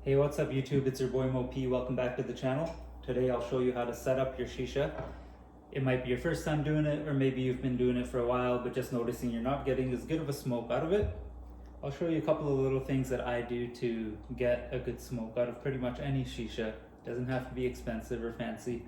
Hey, what's up YouTube? It's your boy Mo P. Welcome back to the channel. Today I'll show you how to set up your shisha. It might be your first time doing it, or maybe you've been doing it for a while but just noticing you're not getting as good of a smoke out of it. I'll show you a couple of little things that I do to get a good smoke out of pretty much any shisha. It doesn't have to be expensive or fancy.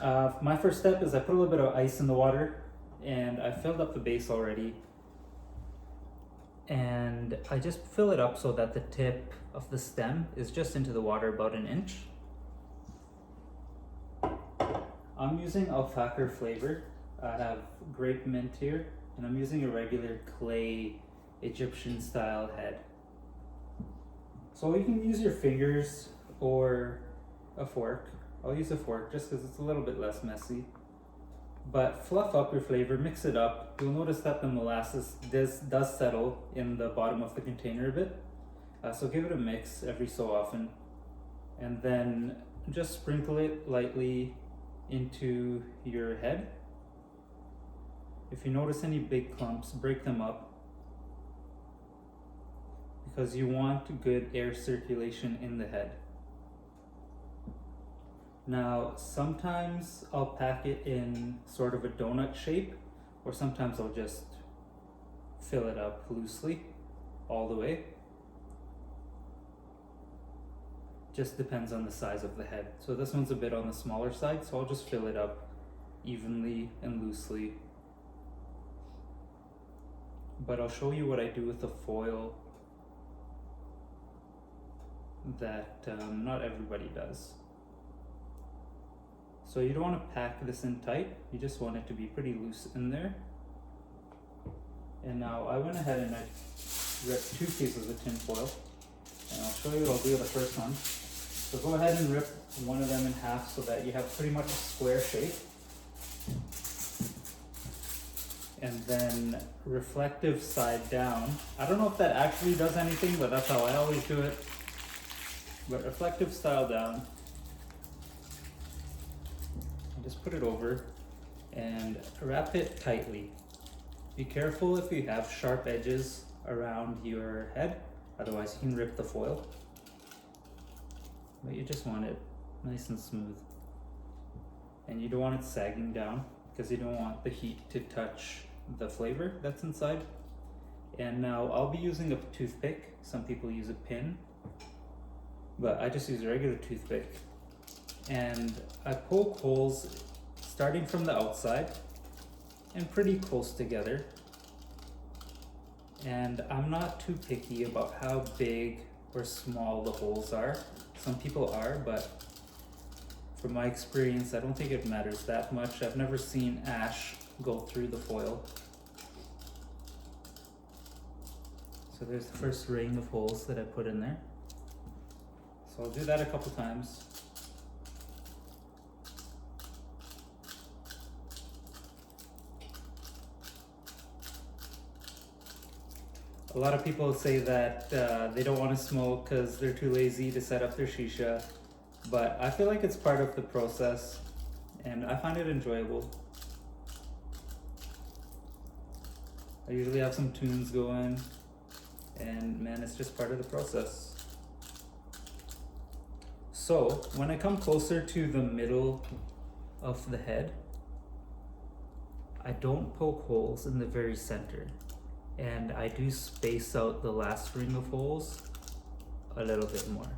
My first step is I put a little bit of ice in the water, and I filled up the base already. And I just fill it up so that the tip of the stem is just into the water about an inch. I'm using al-fakher flavor. I have grape mint here, and I'm using a regular clay Egyptian style head. So you can use your fingers or a fork. I'll use a fork just because it's a little bit less messy. But fluff up your flavor, mix it up. You'll notice that the molasses does settle in the bottom of the container a bit. So give it a mix every so often. And then just sprinkle it lightly into your head. If you notice any big clumps, break them up, because you want good air circulation in the head. Now, sometimes I'll pack it in sort of a donut shape, or sometimes I'll just fill it up loosely all the way. Just depends on the size of the head. So this one's a bit on the smaller side, so I'll just fill it up evenly and loosely. But I'll show you what I do with the foil that not everybody does. So you don't want to pack this in tight, you just want it to be pretty loose in there. And now I went ahead and I ripped 2 pieces of tin foil, and I'll show you what I'll do with the first one. So go ahead and rip one of them in half so that you have pretty much a square shape. And then reflective side down. I don't know if that actually does anything, but that's how I always do it. But reflective style down. Just put it over and wrap it tightly. Be careful if you have sharp edges around your head, otherwise you can rip the foil. But you just want it nice and smooth. And you don't want it sagging down, because you don't want the heat to touch the flavor that's inside. And now I'll be using a toothpick. Some people use a pin, but I just use a regular toothpick. And I poke holes starting from the outside and pretty close together. And I'm not too picky about how big or small the holes are. Some people are, but from my experience, I don't think it matters that much. I've never seen ash go through the foil. So there's the first ring of holes that I put in there. So I'll do that a couple times. A lot of people say that they don't want to smoke because they're too lazy to set up their shisha, but I feel like it's part of the process and I find it enjoyable. I usually have some tunes going, and man, it's just part of the process. So when I come closer to the middle of the head, I don't poke holes in the very center. And I do space out the last ring of holes a little bit more.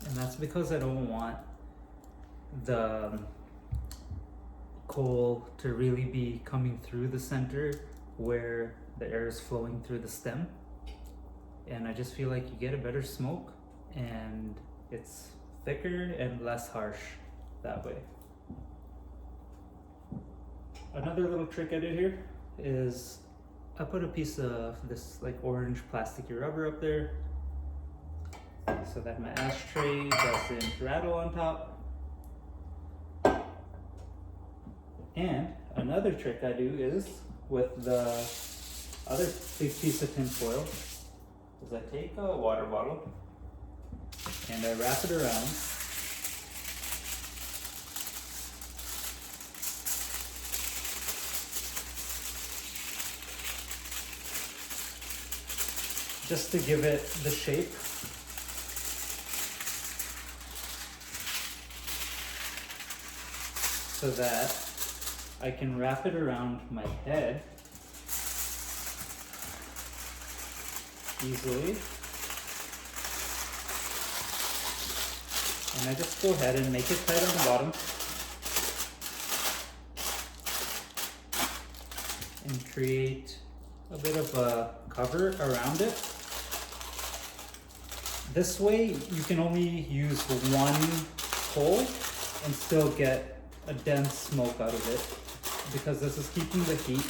And that's because I don't want the coal to really be coming through the center where the air is flowing through the stem. And I just feel like you get a better smoke, and it's thicker and less harsh that way. Another little trick I did here is I put a piece of this like orange plasticky rubber up there so that my ashtray doesn't rattle on top. And another trick I do is with the other big piece of tin foil is I take a water bottle and I wrap it around. just to give it the shape. So that I can wrap it around my head easily. And I just go ahead and make it tight on the bottom. And create a bit of a cover around it. This way you can only use one coal and still get a dense smoke out of it, because this is keeping the heat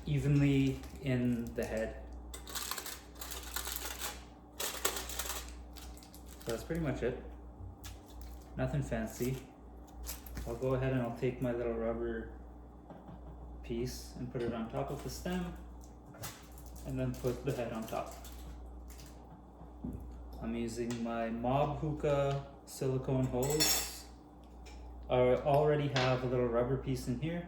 evenly in the head. So that's pretty much it. Nothing fancy. I'll go ahead and I'll take my little rubber piece and put it on top of the stem, and then put the head on top. I'm using my Mob Hookah silicone hose. I already have a little rubber piece in here.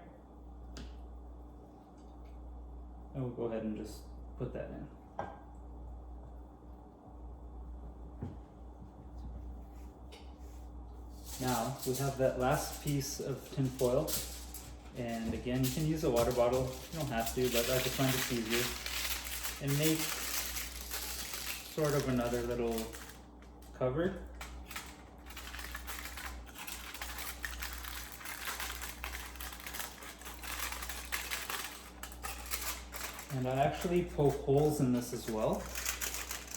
And we'll go ahead and just put that in. Now we have that last piece of tin foil, and again you can use a water bottle, you don't have to, but I just find it's easier, and make sort of another little cover. And I actually poke holes in this as well,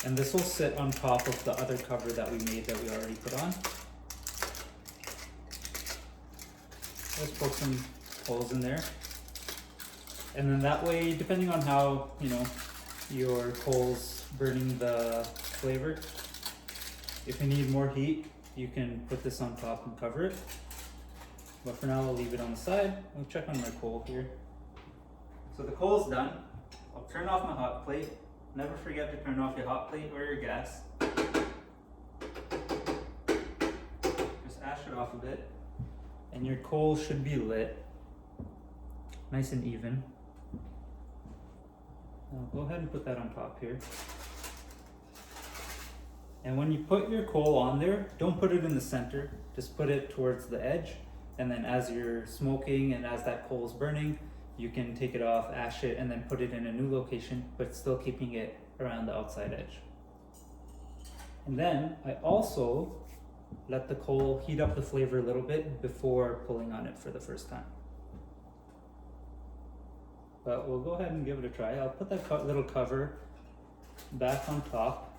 and this will sit on top of the other cover that we made that we already put on. Just poke some holes in there, and then that way, depending on how your coal's burning the flavor, if you need more heat, you can put this on top and cover it. But for now, I'll leave it on the side. I'll check on my coal here. So the coal's done. I'll turn off my hot plate. Never forget to turn off your hot plate or your gas. Just ash it off a bit. And your coal should be lit. Nice and even. I'll go ahead and put that on top here. And when you put your coal on there, don't put it in the center. Just put it towards the edge. And then as you're smoking and as that coal is burning, you can take it off, ash it, and then put it in a new location, but still keeping it around the outside edge. And then I also let the coal heat up the flavor a little bit before pulling on it for the first time. But we'll go ahead and give it a try. I'll put that little cover back on top.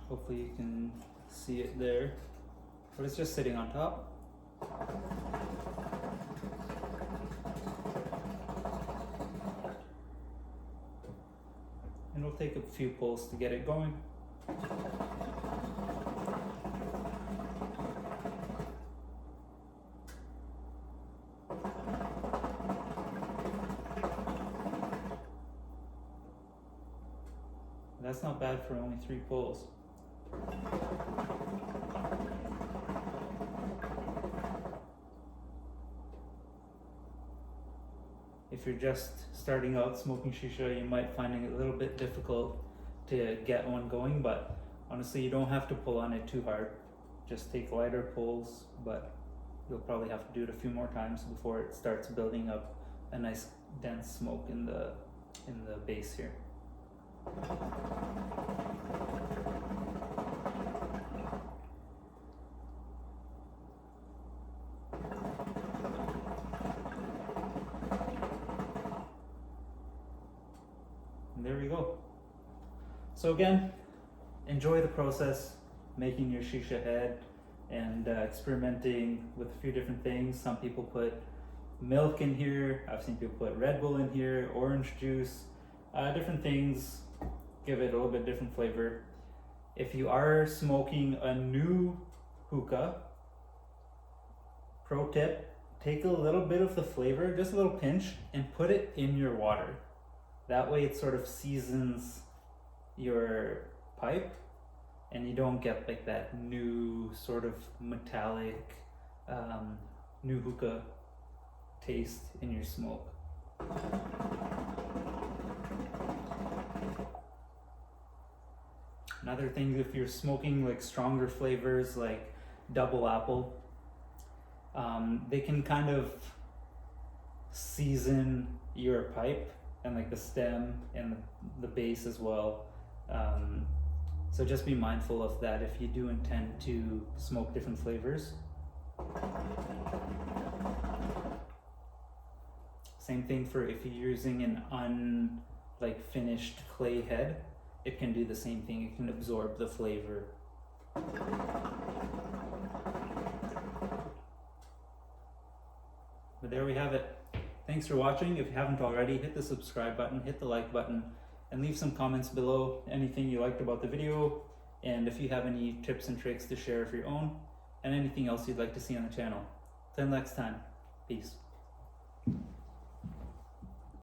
Hopefully you can see it there. But it's just sitting on top. And it'll take a few pulls to get it going. That's not bad for only 3 pulls. If you're just starting out smoking shisha, you might find it a little bit difficult to get one going, but honestly, you don't have to pull on it too hard. Just take lighter pulls, but you'll probably have to do it a few more times before it starts building up a nice dense smoke in the base here. And there we go. So again, enjoy the process, making your shisha head and experimenting with a few different things. Some people put milk in here. I've seen people put Red Bull in here, orange juice, different things. Give it a little bit different flavor. If you are smoking a new hookah, pro tip, take a little bit of the flavor, just a little pinch, and put it in your water. That way it sort of seasons your pipe and you don't get like that new sort of metallic new hookah taste in your smoke. Another thing, if you're smoking like stronger flavors like double apple, they can kind of season your pipe and like the stem and the base as well. So just be mindful of that if you do intend to smoke different flavors. Same thing for if you're using an finished clay head, it can do the same thing. It can absorb the flavor. But there we have it. Thanks for watching. If you haven't already, hit the subscribe button, hit the like button, and leave some comments below, anything you liked about the video, and if you have any tips and tricks to share of your own, and anything else you'd like to see on the channel. Till next time, peace.